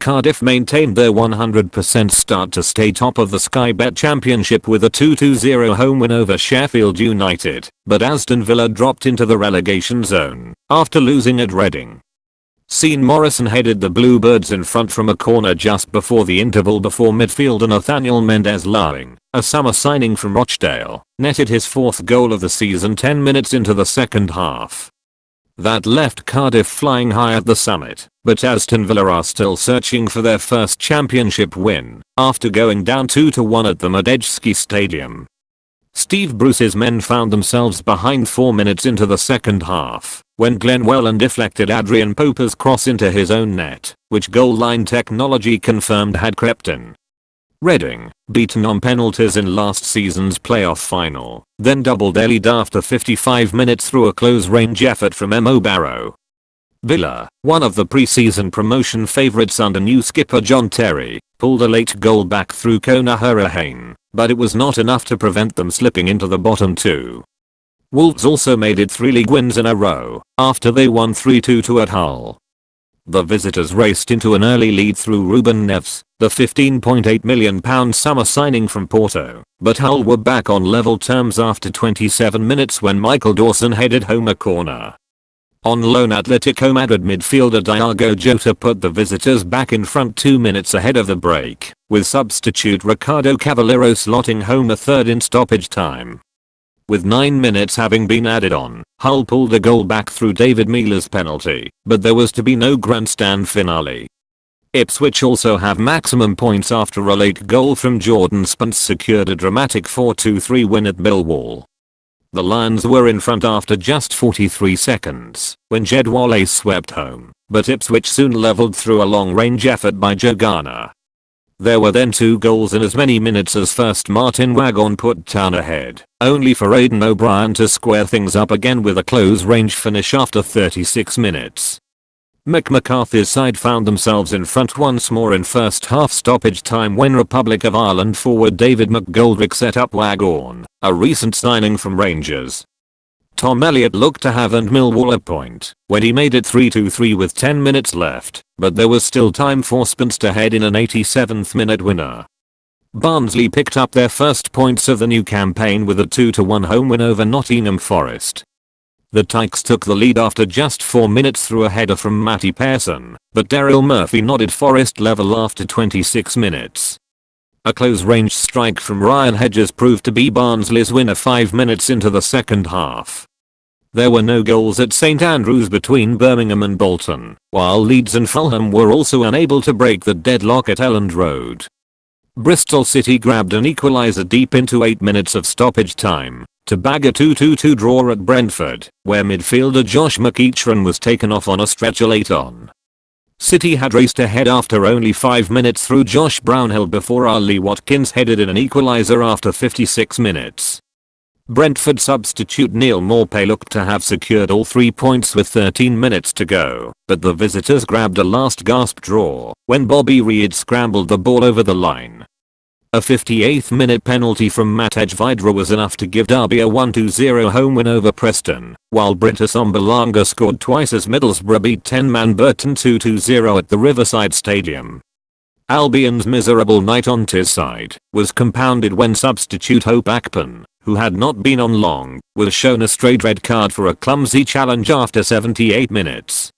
Cardiff maintained their 100% start to stay top of the Sky Bet Championship with a 2-0 home win over Sheffield United, but Aston Villa dropped into the relegation zone after losing at Reading. Sean Morrison headed the Bluebirds in front from a corner just before the interval before midfielder Nathaniel Mendez-Laing, a summer signing from Rochdale, netted his 4th goal of the season 10 minutes into the second half. That left Cardiff flying high at the summit, but Aston Villa are still searching for their first championship win after going down 2-1 at the Madejski Stadium. Steve Bruce's men found themselves behind 4 minutes into the second half when Glenn Welland deflected Adrian Poper's cross into his own net, which goal line technology confirmed had crept in. Reading, beaten on penalties in last season's playoff final, then doubled their lead after 55 minutes through a close-range effort from Mo Barrow. Villa, one of the pre-season promotion favourites under new skipper John Terry, pulled a late goal back through Conor Hurricane, but it was not enough to prevent them slipping into the bottom 2. Wolves also made it 3 league wins in a row after they won 3-2 at Hull. The visitors raced into an early lead through Ruben Neves, the £15.8 million summer signing from Porto, but Hull were back on level terms after 27 minutes when Michael Dawson headed home a corner. On loan Atletico Madrid midfielder Diogo Jota put the visitors back in front 2 minutes ahead of the break, with substitute Ricardo Cavallero slotting home a third in stoppage time. With 9 minutes having been added on, Hull pulled a goal back through David Mila's penalty, but there was to be no grandstand finale. Ipswich also have maximum points after a late goal from Jordan Spence secured a dramatic 4-3 win at Millwall. The Lions were in front after just 43 seconds when Jed Wallace swept home, but Ipswich soon levelled through a long-range effort by Joe Garner. There were then 2 goals in as many minutes as first Martin Waghorn put Town ahead, only for Aidan O'Brien to square things up again with a close-range finish after 36 minutes. Mick McCarthy's side found themselves in front once more in first half stoppage time when Republic of Ireland forward David McGoldrick set up Waghorn, a recent signing from Rangers. Tom Elliott looked to have earned Millwall a point when he made it 3-3 with 10 minutes left, but there was still time for Spence to head in an 87th minute winner. Barnsley picked up their first points of the new campaign with a 2-1 home win over Nottingham Forest. The Tykes took the lead after just 4 minutes through a header from Matty Pearson, but Daryl Murphy nodded Forest level after 26 minutes. A close-range strike from Ryan Hedges proved to be Barnsley's winner 5 minutes into the second half. There were no goals at St Andrews between Birmingham and Bolton, while Leeds and Fulham were also unable to break the deadlock at Elland Road. Bristol City grabbed an equaliser deep into 8 minutes of stoppage time to bag a 2-2 draw at Brentford, where midfielder Josh McEachran was taken off on a stretcher late on. City had raced ahead after only 5 minutes through Josh Brownhill before Ali Watkins headed in an equaliser after 56 minutes. Brentford substitute Neil Maupay looked to have secured all 3 points with 13 minutes to go, but the visitors grabbed a last gasp draw when Bobby Reid scrambled the ball over the line. A 58th minute penalty from Matej Vydra was enough to give Derby a 1-0 home win over Preston, while Britas Ombalanga scored twice as Middlesbrough beat 10-man Burton 2-0 at the Riverside Stadium. Albion's miserable night on Teesside was compounded when substitute Hope Akpan, who had not been on long, was shown a straight red card for a clumsy challenge after 78 minutes.